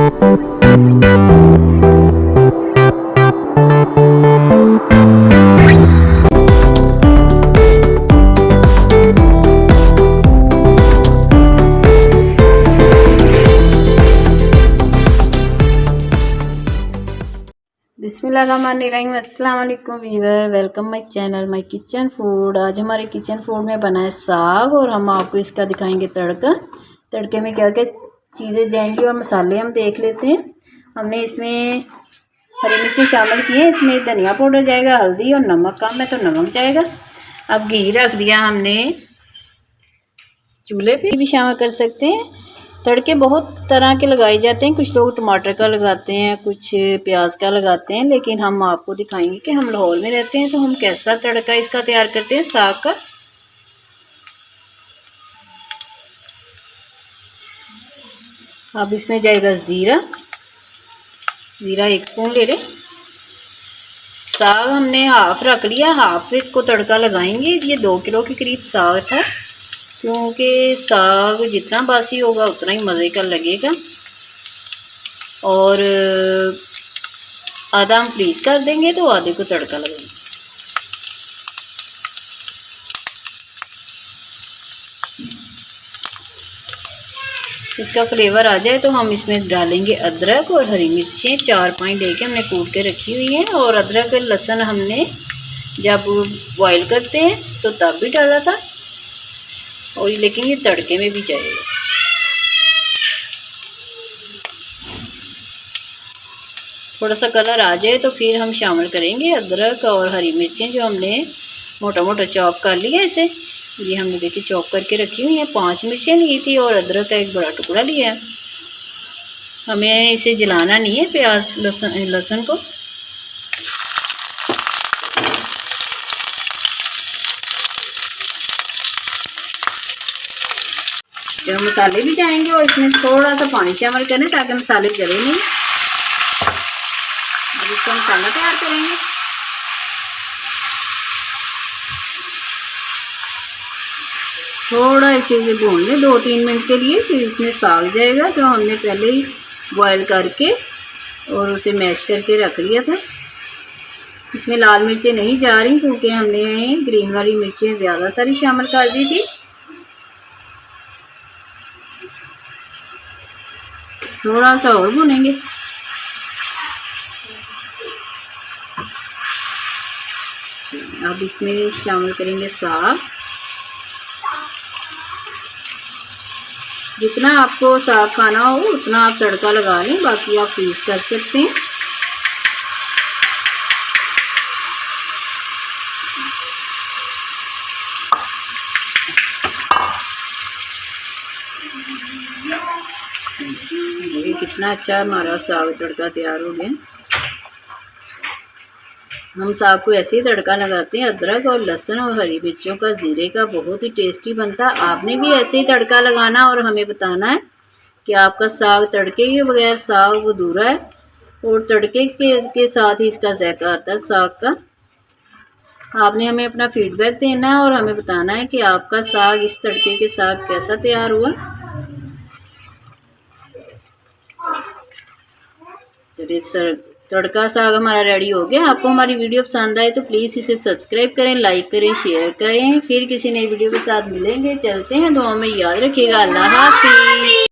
बिस्मिल्लाहिर्रहमानिर्रहीम, अस्सलाम वालेकुम viewer, welcome my channel my kitchen food. आज हमारे किचन फूड में बना है साग और हम आपको इसका दिखाएंगे तड़का। तड़के में क्या क्या चीज़ें जाएंगी और मसाले हम देख लेते हैं। हमने इसमें हरी मिर्ची शामिल की है, इसमें धनिया पाउडर जाएगा, हल्दी और नमक कम है तो नमक जाएगा। अब घी रख दिया हमने चूल्हे पे, भी शामिल कर सकते हैं। तड़के बहुत तरह के लगाए जाते हैं, कुछ लोग टमाटर का लगाते हैं, कुछ प्याज का लगाते हैं, लेकिन हम आपको दिखाएंगे कि हम लाहौर में रहते हैं तो हम कैसा तड़का इसका तैयार करते हैं साग का। अब इसमें जाएगा ज़ीरा, ज़ीरा 1 स्पून ले लें। साग हमने हाफ रख लिया, हाफ को तड़का लगाएंगे। ये 2 किलो के करीब साग था, क्योंकि साग जितना बासी होगा उतना ही मज़े का लगेगा। और आधा हम फ्रीज कर देंगे तो आधे को तड़का लगाएंगे। इसका फ्लेवर आ जाए तो हम इसमें डालेंगे अदरक और हरी मिर्चें 4-5 लेके हमने कूट के रखी हुई हैं। और अदरक और लहसुन हमने जब बॉईल करते हैं तो तब भी डाला था, और लेकिन ये तड़के में भी जाएगा। थोड़ा सा कलर आ जाए तो फिर हम शामिल करेंगे अदरक और हरी मिर्चें जो हमने मोटा मोटा चॉप कर लिया इसे। ये हमने देखिए चॉप करके रखी हुई हैं। 5 मिर्चें ली थी और अदरक का 1 बड़ा टुकड़ा लिया है। हमें इसे जलाना नहीं है, प्याज लहसुन को। जब मसाले भी जाएंगे और इसमें थोड़ा सा पानी शामिल करें ताकि मसाले जले नहीं। अब इसका मसाला तैयार करेंगे। थोड़ा इसे भून लें 2-3 मिनट के लिए, फिर इसमें साग जाएगा जो हमने पहले ही बॉयल करके और उसे मैश करके रख लिया था। इसमें लाल मिर्चें नहीं जा रही क्योंकि हमने ग्रीन वाली मिर्चें ज़्यादा सारी शामिल कर दी थी। थोड़ा सा और भूनेंगे। अब इसमें शामिल करेंगे साग। जितना आपको साग खाना हो उतना आप तड़का लगा लें, बाकी आप फ्रीज कर सकते हैं। ये कितना अच्छा हमारा साग तड़का तैयार हो गया। हम साग को ऐसे ही तड़का लगाते हैं, अदरक और लहसुन और हरी मिर्चों का, ज़ीरे का, बहुत ही टेस्टी बनता है। आपने भी ऐसे ही तड़का लगाना और हमें बताना है कि आपका साग तड़के के बगैर साग अधूरा है और तड़के के साथ ही इसका जायका आता है साग का। आपने हमें अपना फीडबैक देना है और हमें बताना है कि आपका साग इस तड़के के साथ कैसा तैयार हुआ। चलिए सर, तड़का साग हमारा रेडी हो गया। आपको हमारी वीडियो पसंद आए तो प्लीज़ इसे सब्सक्राइब करें, लाइक करें, शेयर करें। फिर किसी नई वीडियो के साथ मिलेंगे। चलते हैं, दुआ में याद रखिएगा। अल्लाह हाफ़िज़।